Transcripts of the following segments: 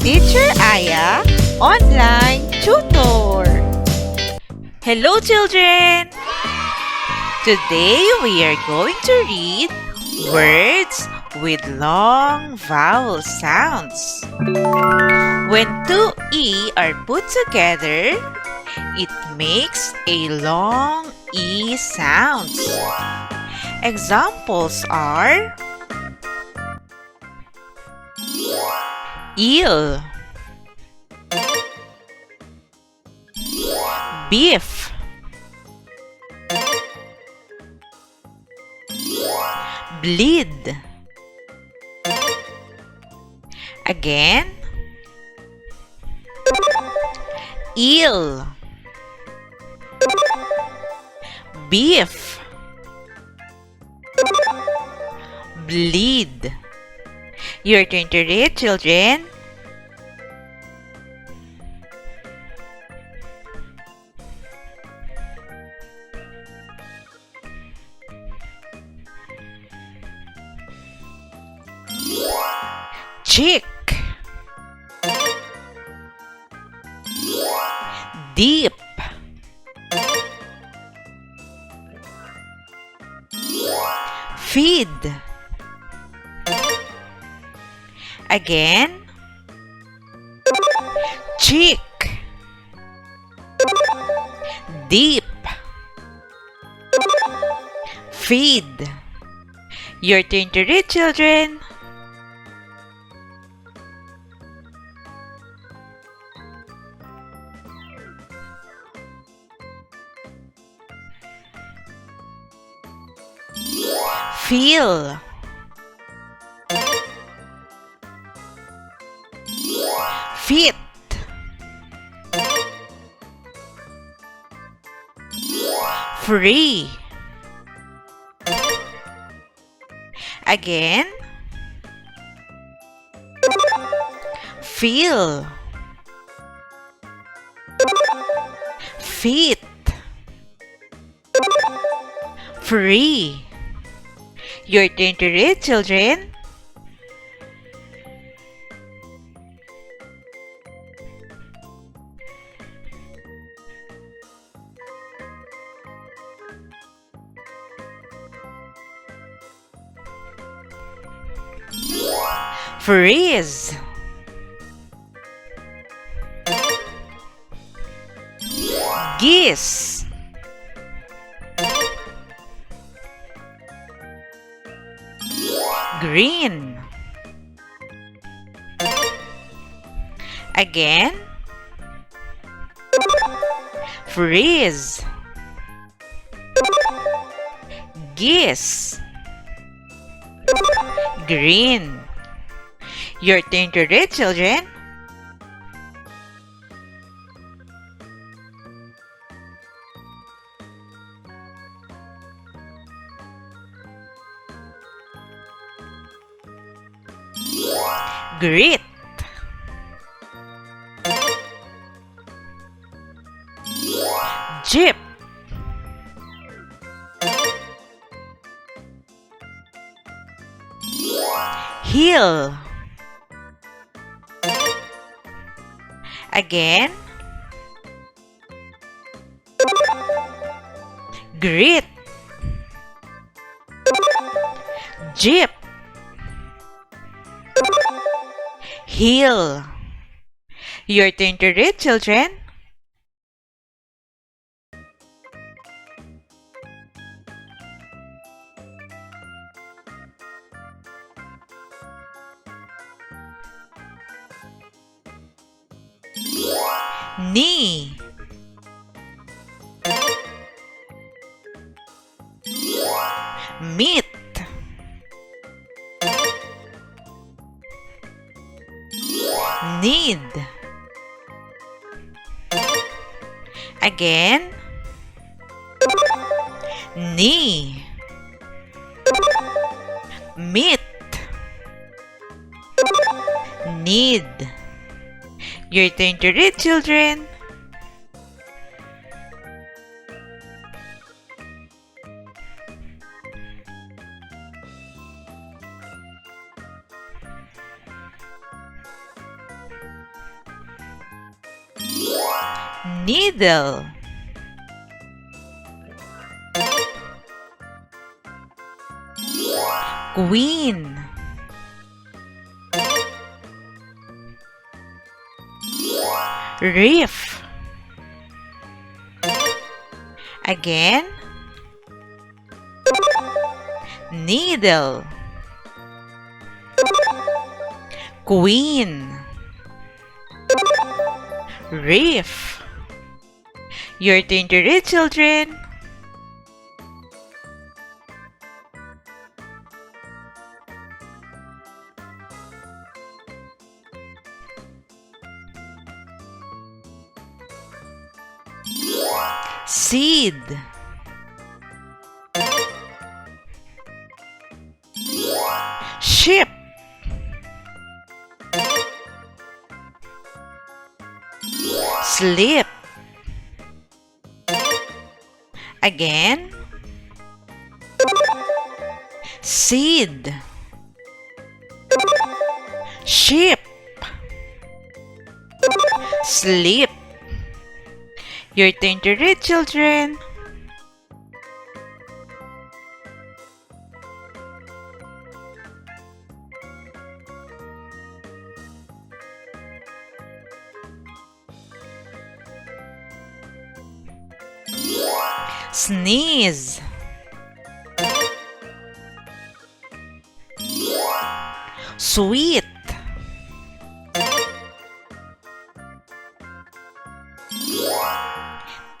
Teacher Aya Online Tutor. Hello children! Today we are going to read words with long vowel sounds. When two E are put together, it makes a long E sound. Examples are eel, beef, bleed. Again, eel, beef, bleed. Your turn to read, children. Chick, deep, feed. Again, chick, deep, feed. Your turn to read, children. Feel, fit, free. Again, feel, fit, free. Your turn to read, children. Freeze, geese, green. Again, freeze, geese, green. Your turn to read, children. Grit, jeep, hill. Again, grit, jeep, hill. Your turn to read, children. Knee, meat, need. Again, knee, meat, need. Your turn to read, children. needle, queen, reef. Again, needle, queen, reef. Your turn to read, children. Seed, ship, slip. Again, seed, ship, slip. Your turn to read, children. Sneeze, sweet,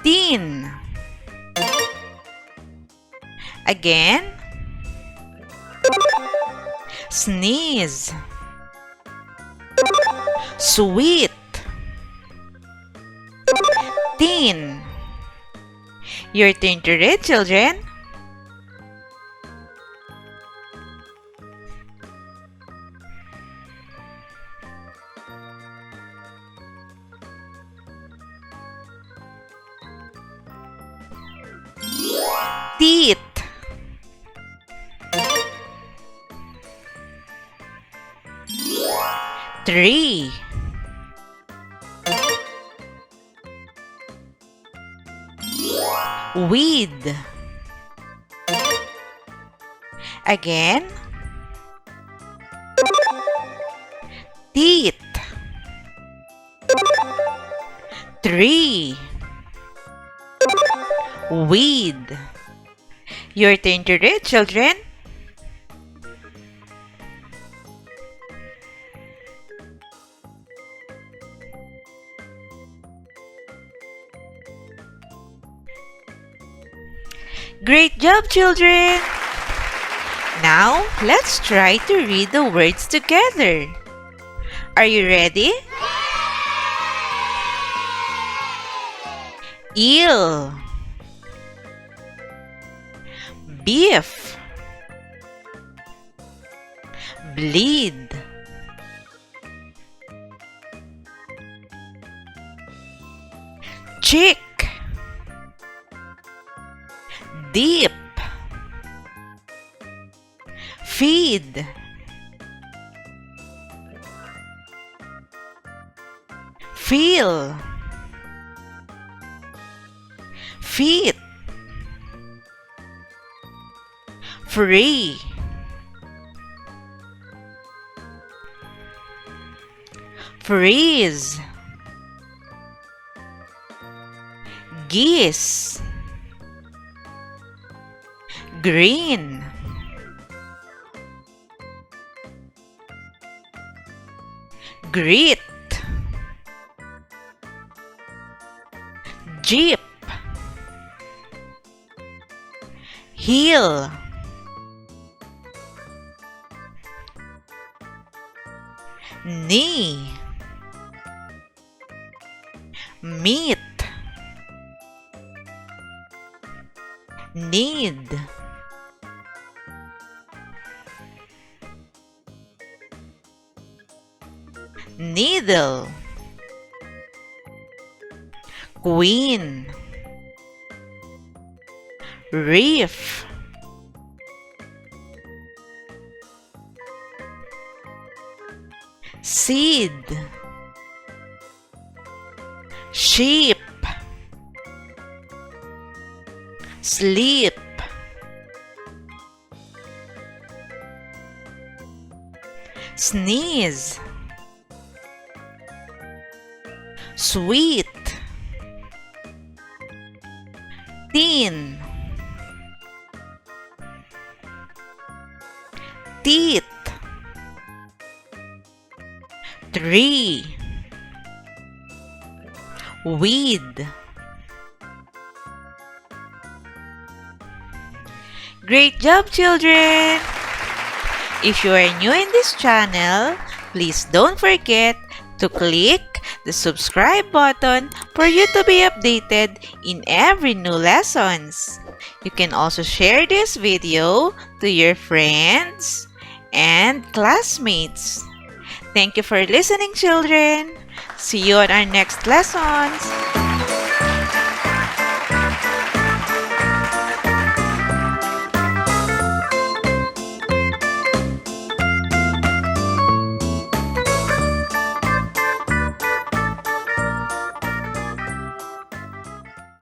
teen. Again, sneeze, sweet, teen. Your turn to read, children. Teeth, tree, weed. Again, teeth, tree, weed. Your turn to read, children. Great job, children! Now, let's try to read the words together. Are you ready? Eel, beef, bleed, chick, dip, feed, feel, feet, free, freeze, geese, green, grit, jeep, heel, knee, meat, need, needle, queen, reef, seed, sheep, sleep, sneeze, sweet, teen, teeth, tree, weed. Great job, children! If you are new in this channel, please don't forget to click the subscribe button for you to be updated in every new lessons. You can also share this video to your friends and classmates. Thank you for listening, children. See you on our next lessons.